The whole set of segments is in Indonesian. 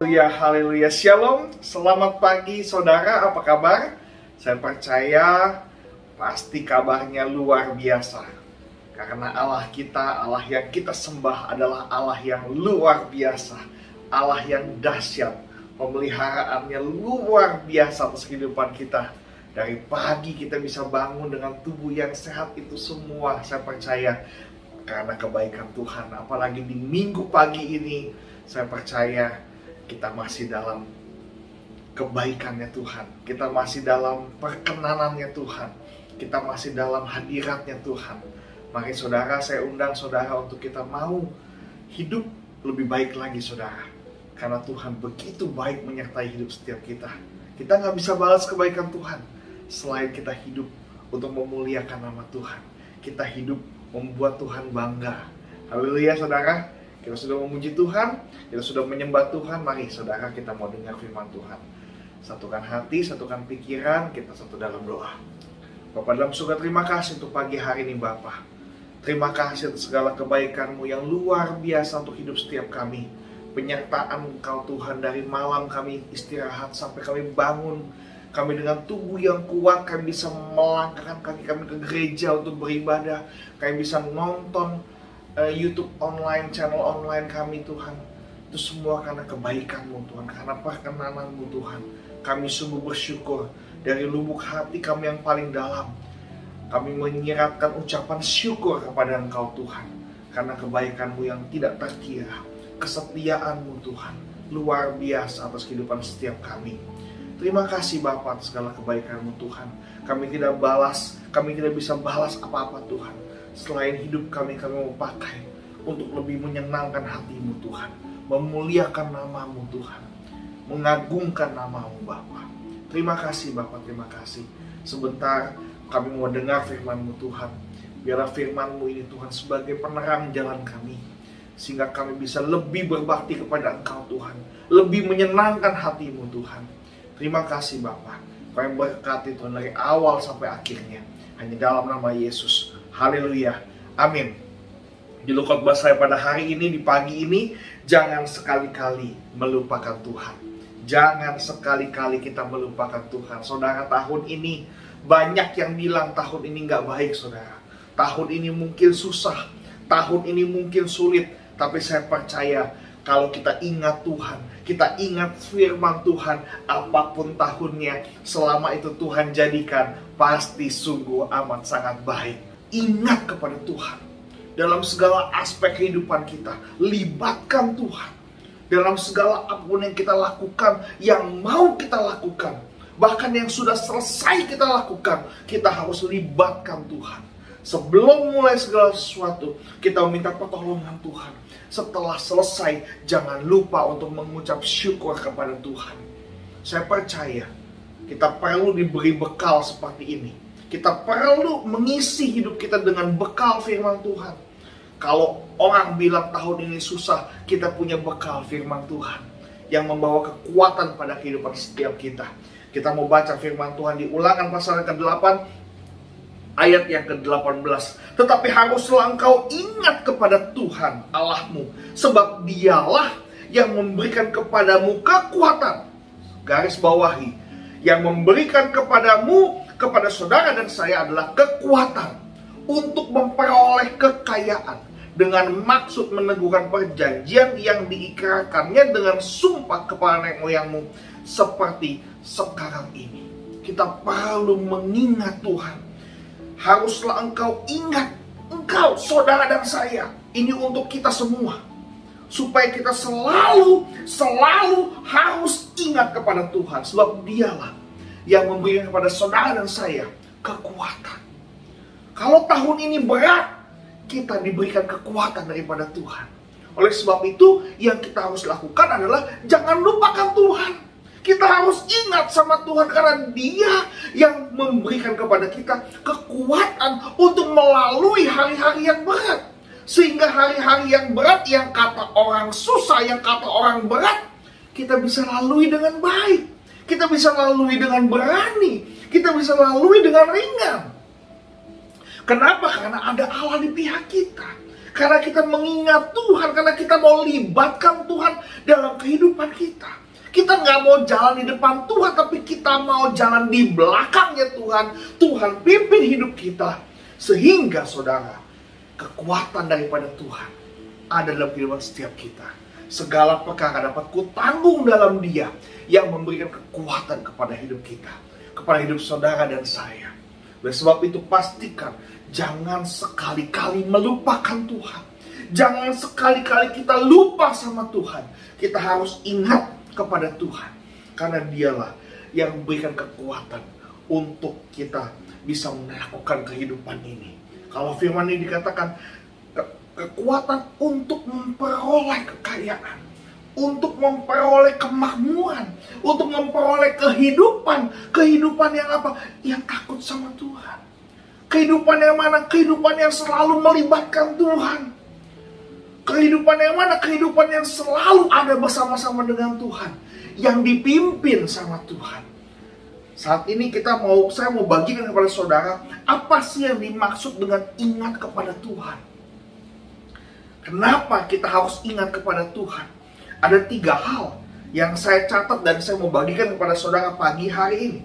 Haleluya, haleluya, shalom, selamat pagi saudara, apa kabar? Saya percaya pasti kabarnya luar biasa. Karena Allah kita, Allah yang kita sembah adalah Allah yang luar biasa, Allah yang dahsyat, pemeliharaannya luar biasa atas kehidupan kita. Dari pagi kita bisa bangun dengan tubuh yang sehat, itu semua saya percaya karena kebaikan Tuhan. Apalagi di minggu pagi ini, saya percaya kita masih dalam kebaikannya Tuhan. Kita masih dalam perkenanannya Tuhan. Kita masih dalam hadiratnya Tuhan. Mari saudara, saya undang saudara untuk kita mau hidup lebih baik lagi saudara. Karena Tuhan begitu baik menyertai hidup setiap kita. Kita nggak bisa balas kebaikan Tuhan selain kita hidup untuk memuliakan nama Tuhan. Kita hidup membuat Tuhan bangga. Haleluya saudara. Kita sudah memuji Tuhan, kita sudah menyembah Tuhan. Mari saudara, kita mau dengar firman Tuhan. Satukan hati, satukan pikiran, kita satu dalam doa. Bapa dalam surga, terima kasih untuk pagi hari ini Bapa. Terima kasih atas segala kebaikan-Mu yang luar biasa untuk hidup setiap kami. Penyertaan Engkau Tuhan dari malam kami istirahat sampai kami bangun. Kami dengan tubuh yang kuat, kami bisa melangkahkan kaki kami ke gereja untuk beribadah. Kami bisa nonton YouTube online, channel online kami Tuhan. Itu semua karena kebaikan-Mu Tuhan, karena perkenanan-Mu Tuhan. Kami sungguh bersyukur dari lubuk hati kami yang paling dalam. Kami menyiratkan ucapan syukur kepada Engkau Tuhan. Karena kebaikan-Mu yang tidak terkira, kesetiaan-Mu Tuhan luar biasa atas kehidupan setiap kami. Terima kasih Bapa atas segala kebaikan-Mu Tuhan. Kami tidak bisa balas apa-apa Tuhan. Selain hidup kami mau pakai untuk lebih menyenangkan hati-Mu Tuhan, memuliakan nama-Mu Tuhan, mengagungkan nama-Mu Bapa. Terima kasih Bapa, terima kasih. Sebentar kami mau dengar firman-Mu Tuhan. Biarlah firman-Mu ini Tuhan sebagai penerang jalan kami, sehingga kami bisa lebih berbakti kepada Engkau Tuhan, lebih menyenangkan hati-Mu Tuhan. Terima kasih Bapa. Kami berkati Tuhan dari awal sampai akhirnya, hanya dalam nama Yesus. Haleluya, amin. Di khotbah saya pada hari ini, di pagi ini, jangan sekali-kali melupakan Tuhan. Jangan sekali-kali kita melupakan Tuhan. Saudara, tahun ini banyak yang bilang tahun ini gak baik saudara. Tahun ini mungkin susah, tahun ini mungkin sulit. Tapi saya percaya kalau kita ingat Tuhan, kita ingat firman Tuhan, apapun tahunnya, selama itu Tuhan jadikan, pasti sungguh amat sangat baik. Ingat kepada Tuhan dalam segala aspek kehidupan kita. Libatkan Tuhan dalam segala apapun yang kita lakukan, yang mau kita lakukan, bahkan yang sudah selesai kita lakukan. Kita harus libatkan Tuhan. Sebelum mulai segala sesuatu, kita meminta pertolongan Tuhan. Setelah selesai, jangan lupa untuk mengucap syukur kepada Tuhan. Saya percaya kita perlu diberi bekal seperti ini. Kita perlu mengisi hidup kita dengan bekal firman Tuhan. Kalau orang bilang tahun ini susah, kita punya bekal firman Tuhan yang membawa kekuatan pada kehidupan setiap kita. Kita mau baca firman Tuhan di Ulangan pasal ke-8 ayat yang ke-18. Tetapi haruslah engkau ingat kepada Tuhan Allahmu, sebab Dialah yang memberikan kepadamu kekuatan. Garis bawahi, yang memberikan kepadamu, kepada saudara dan saya adalah kekuatan untuk memperoleh kekayaan dengan maksud meneguhkan perjanjian yang diikrarkannya dengan sumpah kepada nenek moyangmu seperti sekarang ini. Kita perlu mengingat Tuhan. Haruslah engkau ingat, engkau saudara dan saya, ini untuk kita semua, supaya kita selalu harus ingat kepada Tuhan, sebab Dialah yang memberikan kepada saudara dan saya kekuatan. Kalau tahun ini berat, kita diberikan kekuatan daripada Tuhan. Oleh sebab itu, yang kita harus lakukan adalah jangan lupakan Tuhan. Kita harus ingat sama Tuhan, karena Dia yang memberikan kepada kita kekuatan untuk melalui hari-hari yang berat. Sehingga hari-hari yang berat, yang kata orang susah, yang kata orang berat, kita bisa lalui dengan baik. Kita bisa lalui dengan berani. Kita bisa lalui dengan ringan. Kenapa? Karena ada Allah di pihak kita. Karena kita mengingat Tuhan, karena kita mau libatkan Tuhan dalam kehidupan kita. Kita nggak mau jalan di depan Tuhan, tapi kita mau jalan di belakangnya Tuhan. Tuhan pimpin hidup kita. Sehingga saudara, kekuatan daripada Tuhan ada dalam kehidupan setiap kita. Segala perkara dapat kutanggung dalam Dia yang memberikan kekuatan kepada hidup kita, kepada hidup saudara dan saya. Oleh sebab itu pastikan jangan sekali-kali melupakan Tuhan. Jangan sekali-kali kita lupa sama Tuhan. Kita harus ingat kepada Tuhan, karena Dialah yang memberikan kekuatan untuk kita bisa melakukan kehidupan ini. Kalau firman ini dikatakan kekuatan untuk memperoleh kekayaan, untuk memperoleh kemakmuran, untuk memperoleh kehidupan yang apa? Yang takut sama Tuhan. Kehidupan yang mana? Kehidupan yang selalu melibatkan Tuhan. Kehidupan yang mana? Kehidupan yang selalu ada bersama-sama dengan Tuhan, yang dipimpin sama Tuhan. Saat ini saya mau bagikan kepada saudara, apa sih yang dimaksud dengan ingat kepada Tuhan? Kenapa kita harus ingat kepada Tuhan? Ada 3 hal yang saya catat dan saya mau bagikan kepada saudara pagi hari ini.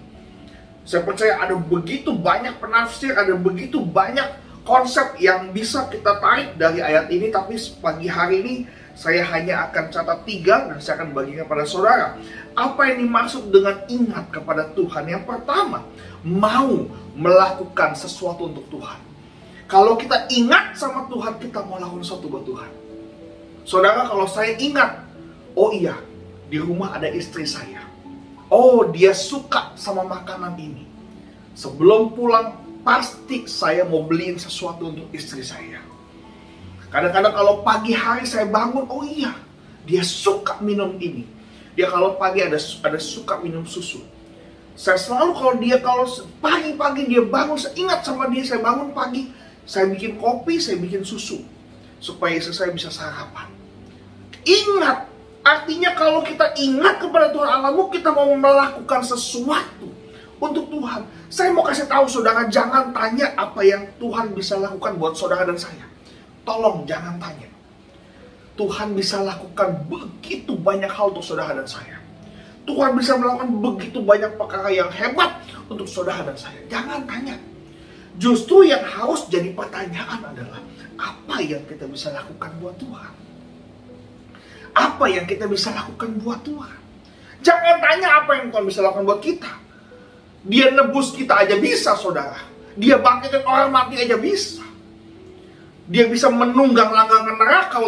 Saya percaya ada begitu banyak penafsir, ada begitu banyak konsep yang bisa kita tarik dari ayat ini, tapi pagi hari ini saya hanya akan catat 3 dan saya akan bagikan kepada saudara. Apa yang dimaksud dengan ingat kepada Tuhan? Yang pertama, mau melakukan sesuatu untuk Tuhan. Kalau kita ingat sama Tuhan, kita mau lakukan sesuatu buat Tuhan. Saudara, kalau saya ingat, oh iya, di rumah ada istri saya. Oh, dia suka sama makanan ini. Sebelum pulang, pasti saya mau beliin sesuatu untuk istri saya. Kadang-kadang kalau pagi hari saya bangun, oh iya, dia suka minum ini. Dia kalau pagi ada suka minum susu. Saya selalu kalau pagi-pagi dia bangun, saya ingat sama dia, saya bangun pagi, saya bikin kopi, saya bikin susu. Supaya istri saya bisa sarapan. Ingat, artinya kalau kita ingat kepada Tuhan Allahmu, kita mau melakukan sesuatu untuk Tuhan. Saya mau kasih tahu saudara, jangan tanya apa yang Tuhan bisa lakukan buat saudara dan saya. Tolong jangan tanya. Tuhan bisa lakukan begitu banyak hal untuk saudara dan saya. Tuhan bisa melakukan begitu banyak perkara yang hebat untuk saudara dan saya. Jangan tanya. Justru yang harus jadi pertanyaan adalah, apa yang kita bisa lakukan buat Tuhan? Apa yang kita bisa lakukan buat Tuhan? Jangan tanya apa yang Tuhan bisa lakukan buat kita. Dia nebus kita aja bisa, saudara. Dia bangkitkan orang mati aja bisa. Dia bisa menunggang langgangan neraka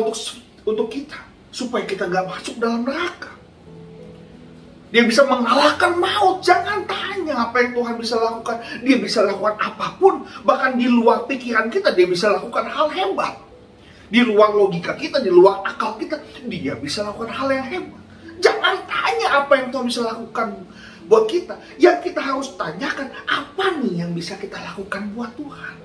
untuk kita, supaya kita gak masuk dalam neraka. Dia bisa mengalahkan maut. Jangan tanya apa yang Tuhan bisa lakukan. Dia bisa lakukan apapun. Bahkan di luar pikiran kita, dia bisa lakukan hal hebat. Di luar logika kita, di luar akal kita, dia bisa lakukan hal yang hebat. Jangan tanya apa yang Tuhan bisa lakukan buat kita. Yang kita harus tanyakan, apa nih yang bisa kita lakukan buat Tuhan?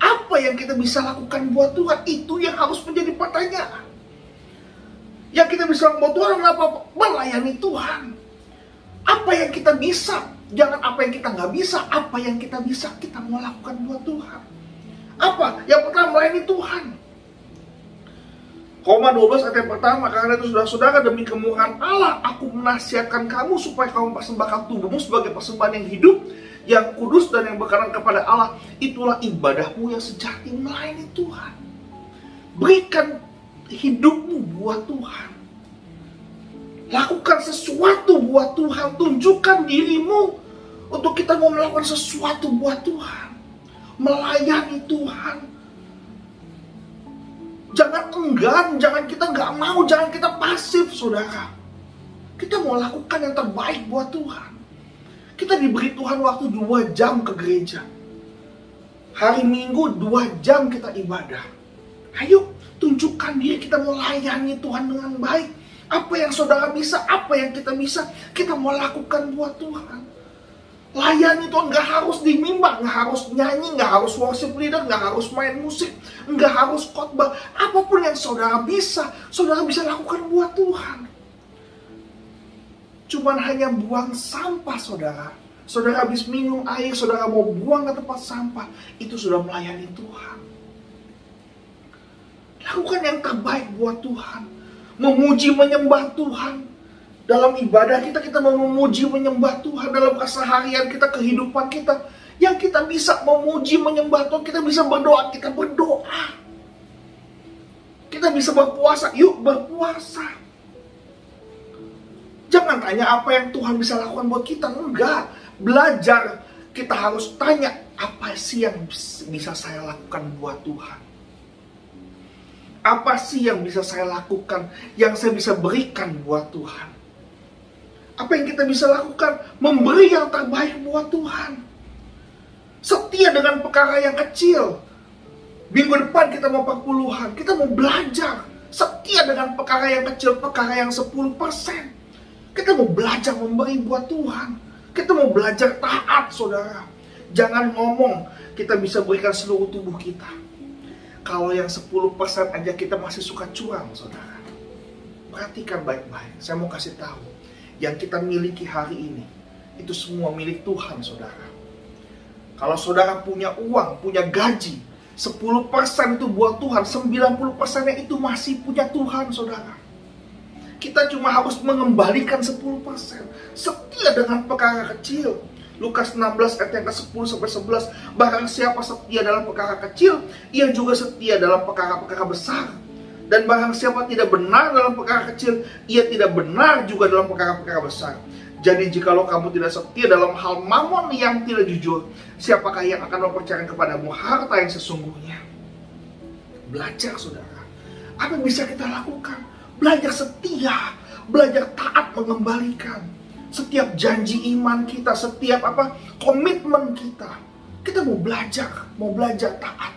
Apa yang kita bisa lakukan buat Tuhan? Itu yang harus menjadi pertanyaan. Yang kita bisa lakukan buat Tuhan apa? Melayani Tuhan. Apa yang kita bisa? Jangan apa yang kita nggak bisa. Apa yang kita bisa, kita mau lakukan buat Tuhan. Apa? Yang pertama, melayani Tuhan. Roma 12 ayat yang pertama, karena itu saudara-saudara, demi kemurahan Allah, aku menasihatkan kamu supaya kamu persembahkan tubuhmu sebagai persembahan yang hidup, yang kudus dan yang berkenan kepada Allah. Itulah ibadahmu yang sejati, melayani Tuhan. Berikan hidupmu buat Tuhan. Lakukan sesuatu buat Tuhan. Tunjukkan dirimu untuk kita mau melakukan sesuatu buat Tuhan. Melayani Tuhan. Jangan enggan, jangan kita nggak mau, jangan kita pasif, saudara. Kita mau lakukan yang terbaik buat Tuhan. Kita diberi Tuhan waktu 2 jam ke gereja. Hari Minggu 2 jam kita ibadah. Ayo, tunjukkan diri kita mau layani Tuhan dengan baik. Apa yang saudara bisa, apa yang kita bisa, kita mau lakukan buat Tuhan. Layani Tuhan, gak harus di mimbar, gak harus nyanyi, gak harus worship leader, gak harus main musik, gak harus khotbah. Apapun yang saudara bisa lakukan buat Tuhan. Cuman hanya buang sampah, saudara. Saudara habis minum air, saudara mau buang ke tempat sampah, itu sudah melayani Tuhan. lakukan yang terbaik buat Tuhan. Memuji menyembah Tuhan. Dalam ibadah kita, kita mau memuji menyembah Tuhan. Dalam keseharian kita, kehidupan kita, yang kita bisa memuji menyembah Tuhan, kita bisa berdoa, kita berdoa. Kita bisa berpuasa, yuk berpuasa. Jangan tanya apa yang Tuhan bisa lakukan buat kita, enggak. Belajar, kita harus tanya, apa sih yang bisa saya lakukan buat Tuhan? Apa sih yang bisa saya lakukan, yang saya bisa berikan buat Tuhan? Apa yang kita bisa lakukan? Memberi yang terbaik buat Tuhan. Setia dengan perkara yang kecil. Minggu depan kita mau perpuluhan, kita mau belajar. Setia dengan perkara yang kecil, perkara yang 10%. Kita mau belajar memberi buat Tuhan. Kita mau belajar taat, saudara. Jangan ngomong kita bisa berikan seluruh tubuh kita. Kalau yang 10% aja kita masih suka curang, saudara. Perhatikan baik-baik. Saya mau kasih tahu. Yang kita miliki hari ini, itu semua milik Tuhan, saudara. Kalau saudara punya uang, punya gaji, 10% itu buat Tuhan, 90%-nya itu masih punya Tuhan, saudara. Kita cuma harus mengembalikan 10%. Setia dengan perkara kecil. Lukas 16 ayat yang ke-10-11. Barang siapa setia dalam perkara kecil, ia juga setia dalam perkara-perkara besar. Dan barang siapa tidak benar dalam perkara kecil, ia tidak benar juga dalam perkara-perkara besar. Jadi jikalau kamu tidak setia dalam hal mamon yang tidak jujur, siapakah yang akan mempercayakan kepadamu harta yang sesungguhnya? Belajar, saudara. Apa yang bisa kita lakukan? Belajar setia, belajar taat mengembalikan. Setiap janji iman kita, setiap komitmen kita. Kita mau belajar taat.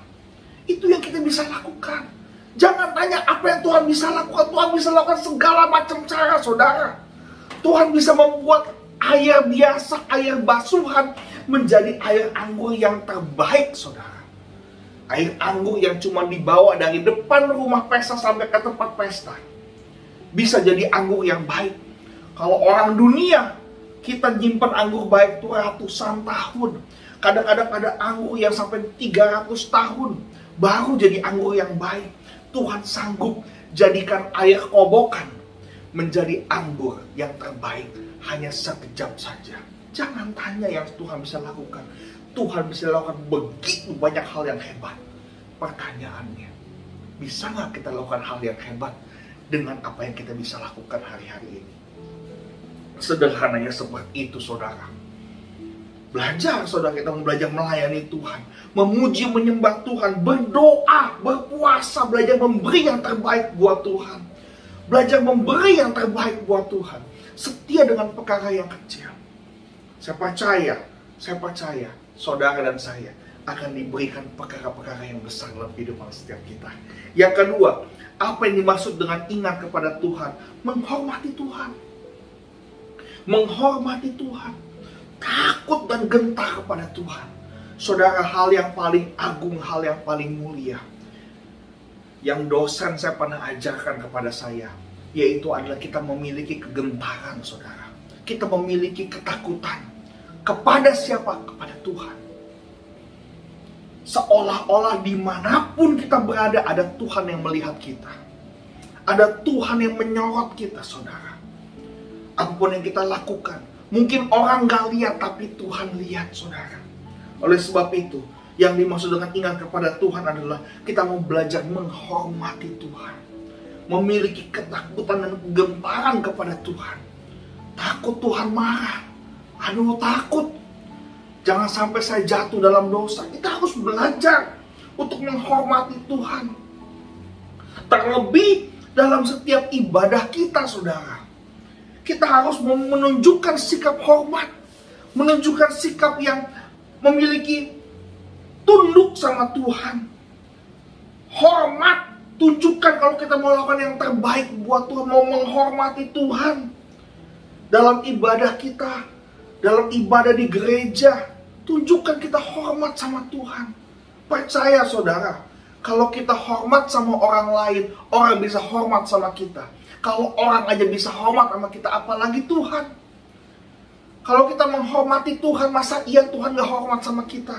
Itu yang kita bisa lakukan. Jangan tanya apa yang Tuhan bisa lakukan. Tuhan bisa lakukan segala macam cara, saudara. Tuhan bisa membuat air biasa, air basuhan menjadi air anggur yang terbaik, saudara. Air anggur yang cuma dibawa dari depan rumah pesta sampai ke tempat pesta. Bisa jadi anggur yang baik. Kalau orang dunia, kita nyimpen anggur baik itu ratusan tahun. Kadang-kadang ada anggur yang sampai 300 tahun baru jadi anggur yang baik. Tuhan sanggup jadikan air kobokan menjadi anggur yang terbaik hanya sekejap saja. Jangan tanya yang Tuhan bisa lakukan. Tuhan bisa lakukan begitu banyak hal yang hebat. Pertanyaannya, bisa nggak kita lakukan hal yang hebat dengan apa yang kita bisa lakukan hari-hari ini? Sederhananya seperti itu, saudara. Belajar, saudara, kita mau belajar melayani Tuhan, memuji, menyembah Tuhan, berdoa, berpuasa, belajar memberi yang terbaik buat Tuhan. Belajar memberi yang terbaik buat Tuhan. Setia dengan perkara yang kecil. Saya percaya, saudara dan saya akan diberikan perkara-perkara yang besar dalam kehidupan setiap kita. Yang kedua, apa yang dimaksud dengan ingat kepada Tuhan? Menghormati Tuhan. Menghormati Tuhan. Takut dan gentar kepada Tuhan. Saudara, hal yang paling agung, hal yang paling mulia, yang dosen saya pernah ajarkan kepada saya, yaitu adalah kita memiliki kegentaran, saudara. Kita memiliki ketakutan. Kepada siapa? Kepada Tuhan. Seolah-olah dimanapun kita berada, ada Tuhan yang melihat kita. Ada Tuhan yang menyorot kita, saudara. Apapun yang kita lakukan, mungkin orang gak lihat, tapi Tuhan lihat, saudara. Oleh sebab itu, yang dimaksud dengan ingat kepada Tuhan adalah kita mau belajar menghormati Tuhan. Memiliki ketakutan dan kegentaran kepada Tuhan. Takut Tuhan marah. Aduh, takut. Jangan sampai saya jatuh dalam dosa. Kita harus belajar untuk menghormati Tuhan. Terlebih dalam setiap ibadah kita, saudara. Kita harus menunjukkan sikap hormat. Menunjukkan sikap yang memiliki tunduk sama Tuhan. Hormat. Tunjukkan kalau kita mau lakukan yang terbaik buat Tuhan. Mau menghormati Tuhan. Dalam ibadah kita. Dalam ibadah di gereja. Tunjukkan kita hormat sama Tuhan. Percaya, saudara. Kalau kita hormat sama orang lain, orang bisa hormat sama kita. Kalau orang aja bisa hormat sama kita, apalagi Tuhan. Kalau kita menghormati Tuhan, masa iya Tuhan gak hormat sama kita?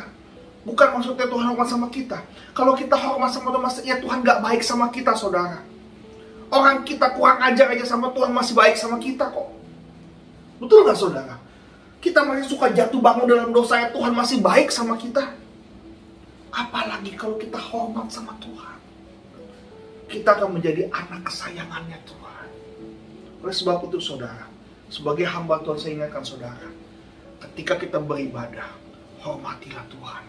Bukan maksudnya Tuhan hormat sama kita. Kalau kita hormat sama Tuhan, maksudnya Tuhan gak baik sama kita, saudara. Orang kita kurang ajar aja sama Tuhan masih baik sama kita kok. Betul gak, saudara? Kita masih suka jatuh bangun dalam dosa, ya Tuhan masih baik sama kita. Apalagi kalau kita hormat sama Tuhan. Kita akan menjadi anak kesayangannya Tuhan. Oleh sebab itu, saudara, sebagai hamba Tuhan, saya ingatkan saudara, ketika kita beribadah, hormatilah Tuhan.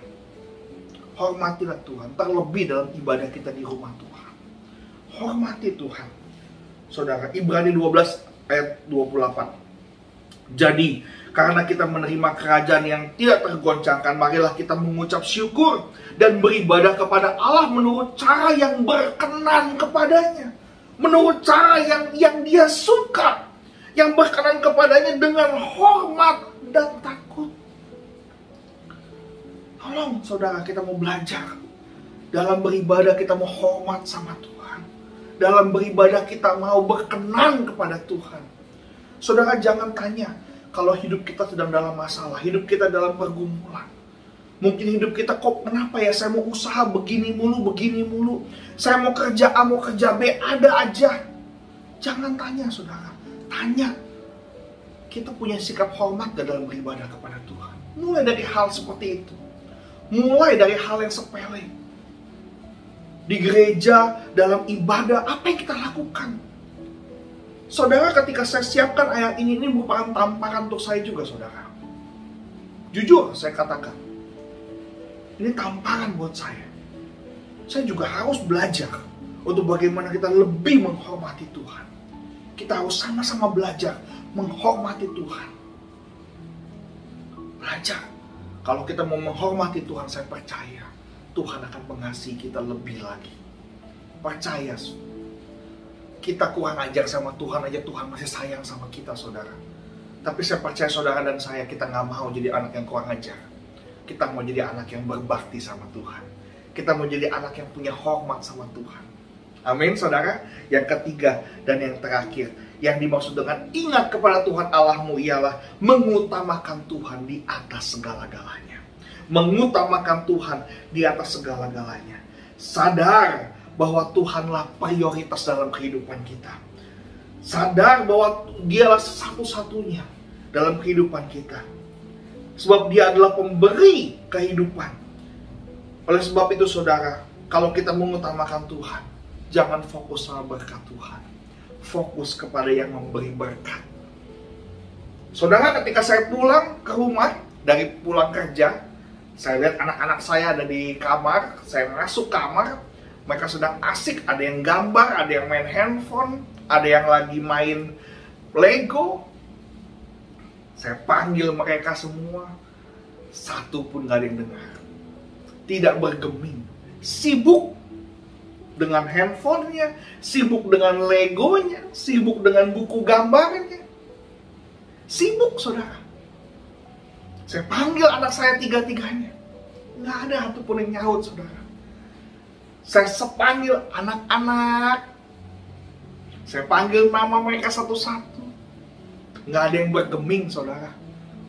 Hormatilah Tuhan, terlebih dalam ibadah kita di rumah Tuhan. Hormati Tuhan. Saudara, Ibrani 12 ayat 28. Jadi, karena kita menerima kerajaan yang tidak tergoncangkan, marilah kita mengucap syukur dan beribadah kepada Allah menurut cara yang berkenan kepadanya. Menurut cara yang dia suka. Yang berkenan kepadanya dengan hormat dan takut. Tolong saudara, kita mau belajar. Dalam beribadah kita mau hormat sama Tuhan. Dalam beribadah kita mau berkenan kepada Tuhan. Saudara, jangan tanya kalau hidup kita sedang dalam masalah, hidup kita dalam pergumulan. Mungkin hidup kita, kok kenapa ya saya mau usaha begini mulu. Saya mau kerja A, mau kerja B, ada aja. Jangan tanya saudara, tanya. Kita punya sikap hormat gak dalam beribadah kepada Tuhan? Mulai dari hal seperti itu. Mulai dari hal yang sepele. Di gereja, dalam ibadah, apa yang kita lakukan? Saudara, ketika saya siapkan ayat ini merupakan tamparan untuk saya juga, saudara. Jujur, saya katakan. Ini tamparan buat saya. Saya juga harus belajar untuk bagaimana kita lebih menghormati Tuhan. Kita harus sama-sama belajar menghormati Tuhan. Belajar. Kalau kita mau menghormati Tuhan, saya percaya Tuhan akan mengasihi kita lebih lagi. Percaya. Kita kurang ajar sama Tuhan aja, Tuhan masih sayang sama kita, saudara. Tapi saya percaya saudara dan saya, kita gak mau jadi anak yang kurang ajar. Kita mau jadi anak yang berbakti sama Tuhan. Kita mau jadi anak yang punya hormat sama Tuhan. Amin, saudara. Yang ketiga dan yang terakhir, yang dimaksud dengan ingat kepada Tuhan Allahmu ialah mengutamakan Tuhan di atas segala-galanya. Mengutamakan Tuhan di atas segala-galanya. Sadar bahwa Tuhanlah prioritas dalam kehidupan kita. Sadar bahwa Dialah satu-satunya dalam kehidupan kita. Sebab Dia adalah pemberi kehidupan. Oleh sebab itu saudara, kalau kita mengutamakan Tuhan, jangan fokus sama berkat Tuhan. Fokus kepada yang memberi berkat. Saudara, ketika saya pulang ke rumah, dari pulang kerja, saya lihat anak-anak saya ada di kamar. Saya masuk kamar, mereka sedang asik, ada yang gambar, ada yang main handphone, ada yang lagi main Lego. Saya panggil mereka semua, satu pun gak ada yang dengar. Tidak bergeming, sibuk dengan handphonenya, sibuk dengan Legonya, sibuk dengan buku gambarnya. Sibuk, saudara. Saya panggil anak saya tiga-tiganya. Nggak ada satupun yang nyaut, saudara. Saya panggil anak-anak. Saya panggil nama mereka satu-satu. Nggak ada yang bergeming, saudara.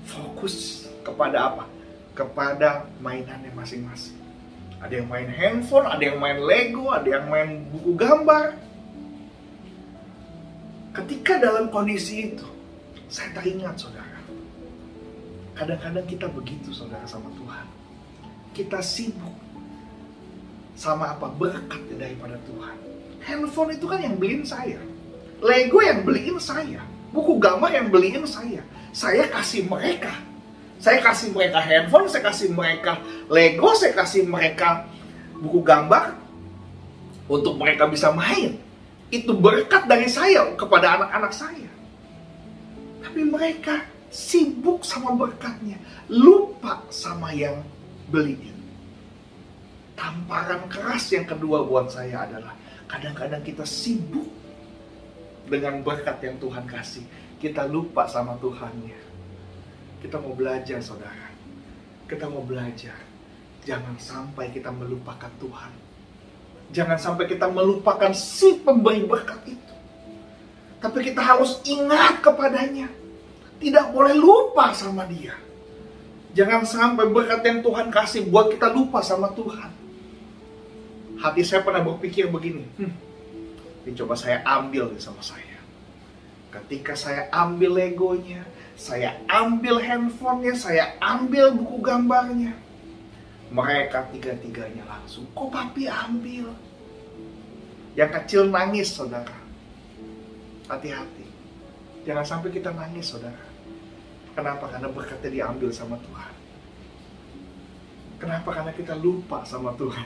Fokus kepada apa? Kepada mainannya masing-masing. Ada yang main handphone, ada yang main Lego, ada yang main buku gambar. Ketika dalam kondisi itu, saya teringat saudara. Kadang-kadang kita begitu saudara sama Tuhan. Kita sibuk sama apa? Berkat daripada Tuhan. Handphone itu kan yang beliin saya. Lego yang beliin saya. Buku gambar yang beliin saya. Saya kasih mereka. Saya kasih mereka handphone, saya kasih mereka Lego, saya kasih mereka buku gambar untuk mereka bisa main. Itu berkat dari saya kepada anak-anak saya. Tapi mereka sibuk sama berkatnya, lupa sama yang beliin. Tamparan keras yang kedua buat saya adalah kadang-kadang kita sibuk dengan berkat yang Tuhan kasih. Kita lupa sama Tuhannya. Kita mau belajar saudara. Kita mau belajar. Jangan sampai kita melupakan Tuhan. Jangan sampai kita melupakan si pemberi berkat itu. Tapi kita harus ingat kepadanya. Tidak boleh lupa sama Dia. Jangan sampai berkat yang Tuhan kasih buat kita lupa sama Tuhan. Hati saya pernah berpikir begini, ini coba saya ambil sama saya. Ketika saya ambil Legonya, saya ambil handphonenya, saya ambil buku gambarnya, mereka tiga-tiganya langsung, kok papi ambil? Yang kecil nangis, saudara. Hati-hati, jangan sampai kita nangis, saudara. Kenapa? Karena berkatnya diambil sama Tuhan. Kenapa? Karena kita lupa sama Tuhan.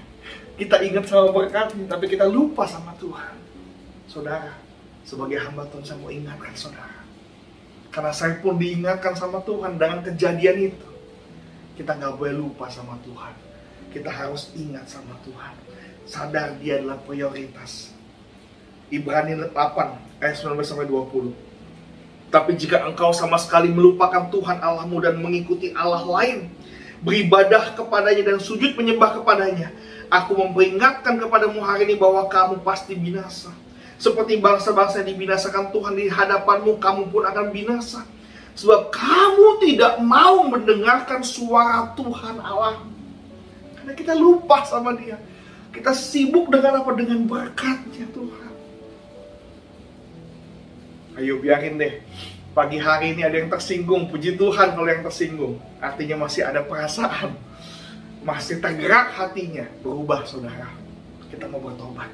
Kita ingat sama berkatnya, tapi kita lupa sama Tuhan. Saudara, sebagai hamba Tuhan, saya mau ingatkan saudara. Karena saya pun diingatkan sama Tuhan dengan kejadian itu. Kita nggak boleh lupa sama Tuhan. Kita harus ingat sama Tuhan. Sadar dia adalah prioritas. Ibrani 8 ayat 19-20. Tapi jika engkau sama sekali melupakan Tuhan Allahmu dan mengikuti Allah lain, beribadah kepadanya dan sujud menyembah kepadanya, aku memperingatkan kepadamu hari ini bahwa kamu pasti binasa. Seperti bangsa-bangsa yang dibinasakan Tuhan di hadapanmu, kamu pun akan binasa. Sebab kamu tidak mau mendengarkan suara Tuhan Allah. Karena kita lupa sama dia. Kita sibuk dengan apa? Dengan berkatnya Tuhan. Ayo biarin deh, pagi hari ini ada yang tersinggung. Puji Tuhan kalau yang tersinggung. Artinya masih ada perasaan, masih tergerak hatinya. Berubah saudara. Kita mau bertobat.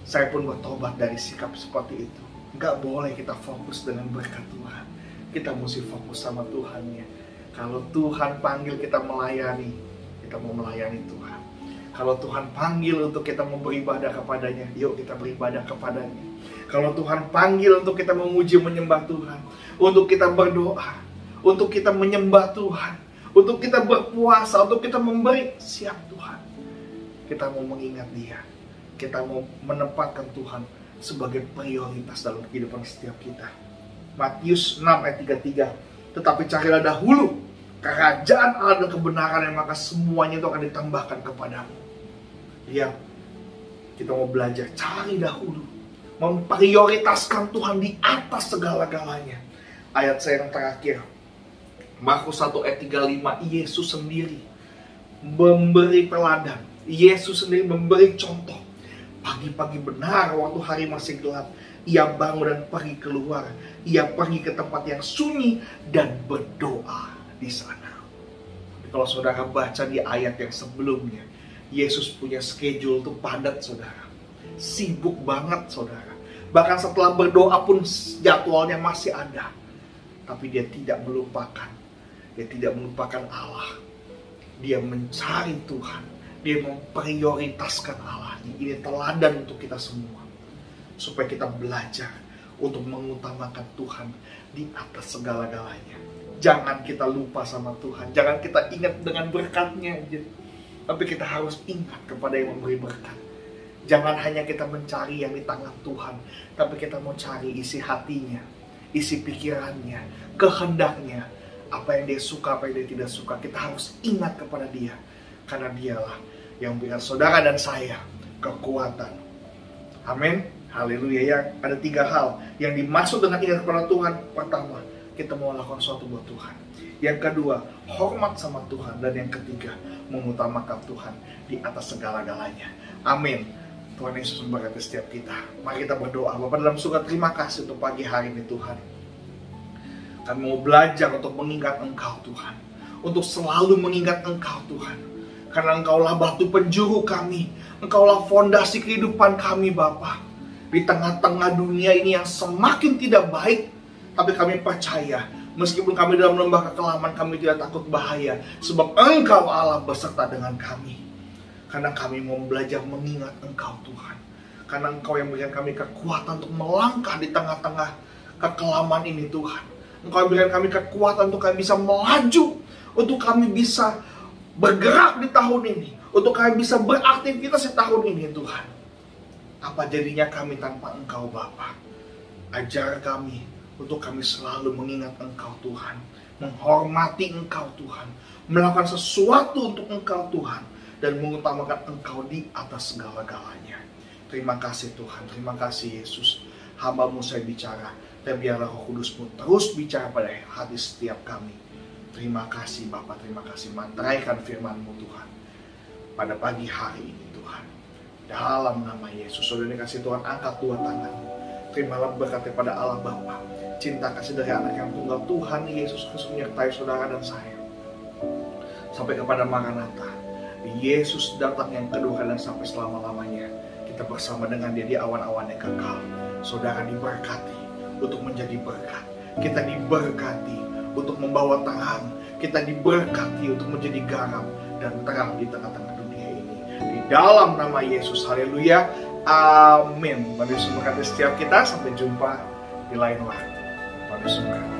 Saya pun bertobat dari sikap seperti itu. Gak boleh kita fokus dengan berkat Tuhan. Kita mesti fokus sama Tuhannya. Kalau Tuhan panggil kita melayani, kita mau melayani Tuhan. Kalau Tuhan panggil untuk kita mau beribadah kepadanya, yuk kita beribadah kepadanya. Kalau Tuhan panggil untuk kita memuji menyembah Tuhan, untuk kita berdoa, untuk kita menyembah Tuhan, untuk kita berpuasa, untuk kita memberi, siap Tuhan. Kita mau mengingat dia. Kita mau menempatkan Tuhan sebagai prioritas dalam kehidupan setiap kita. Matius 6 ayat 33. Tetapi carilah dahulu kerajaan Allah dan kebenaran, maka semuanya itu akan ditambahkan kepadamu. Ya, kita mau belajar cari dahulu, memprioritaskan Tuhan di atas segala-galanya. Ayat saya yang terakhir, Markus 1 ayat 35. Yesus sendiri memberi teladan. Yesus sendiri memberi contoh. Pagi-pagi benar waktu hari masih gelap, ia bangun dan pergi keluar. Ia pergi ke tempat yang sunyi dan berdoa di sana. Kalau saudara baca di ayat yang sebelumnya, Yesus punya schedule tuh padat saudara. Sibuk banget saudara. Bahkan setelah berdoa pun jadwalnya masih ada. Tapi dia tidak melupakan. Dia tidak melupakan Allah. Dia mencari Tuhan. Dia memprioritaskan Allah. Ini teladan untuk kita semua. Supaya kita belajar untuk mengutamakan Tuhan di atas segala-galanya. Jangan kita lupa sama Tuhan. Jangan kita ingat dengan berkatnya aja. Tapi kita harus ingat kepada yang memberi berkat. Jangan hanya kita mencari yang di tangan Tuhan, tapi kita mau cari isi hatinya, isi pikirannya, kehendaknya, apa yang dia suka, apa yang dia tidak suka. Kita harus ingat kepada dia, karena dialah yang memberikan saudara dan saya kekuatan. Amin. Haleluya. Ya, ada 3 hal yang dimaksud dengan ingat kepada Tuhan. Pertama, kita mau lakukan sesuatu buat Tuhan. Yang kedua, hormat sama Tuhan. Dan yang ketiga, mengutamakan Tuhan di atas segala-galanya. Amin. Tuhan Yesus memberkati setiap kita. Mari kita berdoa. Bapa dalam surga, terima kasih untuk pagi hari ini Tuhan. Kami mau belajar untuk mengingat Engkau Tuhan. Untuk selalu mengingat Engkau Tuhan. Karena Engkaulah batu penjuru kami. Engkaulah fondasi kehidupan kami Bapa. Di tengah-tengah dunia ini yang semakin tidak baik, tapi kami percaya, meskipun kami dalam lembah kekelaman, kami tidak takut bahaya. Sebab Engkau Allah beserta dengan kami. Karena kami mau belajar mengingat Engkau Tuhan. Karena Engkau yang memberikan kami kekuatan untuk melangkah di tengah-tengah kekelaman ini Tuhan. Engkau berikan kami kekuatan untuk kami bisa melaju. Untuk kami bisa bergerak di tahun ini. Untuk kami bisa beraktivitas di tahun ini Tuhan. Apa jadinya kami tanpa Engkau Bapa? Ajar kami untuk kami selalu mengingat Engkau Tuhan, menghormati Engkau Tuhan, melakukan sesuatu untuk Engkau Tuhan, dan mengutamakan Engkau di atas segala-galanya. Terima kasih Tuhan, terima kasih Yesus. Hamba-Mu saya bicara, dan biarlah Roh Kudus-Mu terus bicara pada hati setiap kami. Terima kasih Bapak, terima kasih mantraikan firman-Mu Tuhan pada pagi hari ini Tuhan. Dalam nama Yesus, saudara dikasih Tuhan, angkat dua tanganmu. Terimalah berkat pada Allah Bapa, cinta kasih dari anak yang tunggal Tuhan Yesus Kristus menyertai saudara dan saya. Sampai kepada Maranatha, Yesus datang yang kedua kali dan sampai selama-lamanya. Kita bersama dengan Dia di awan-awan yang kekal. Saudara diberkati untuk menjadi berkat. Kita diberkati untuk membawa terang. Kita diberkati untuk menjadi garam dan terang di tengah-tengah dunia ini. Di dalam nama Yesus, haleluya, amin. Tuhan Yesus memberkati setiap kita. Sampai jumpa di lain waktu. Tuhan Yesus memberkati.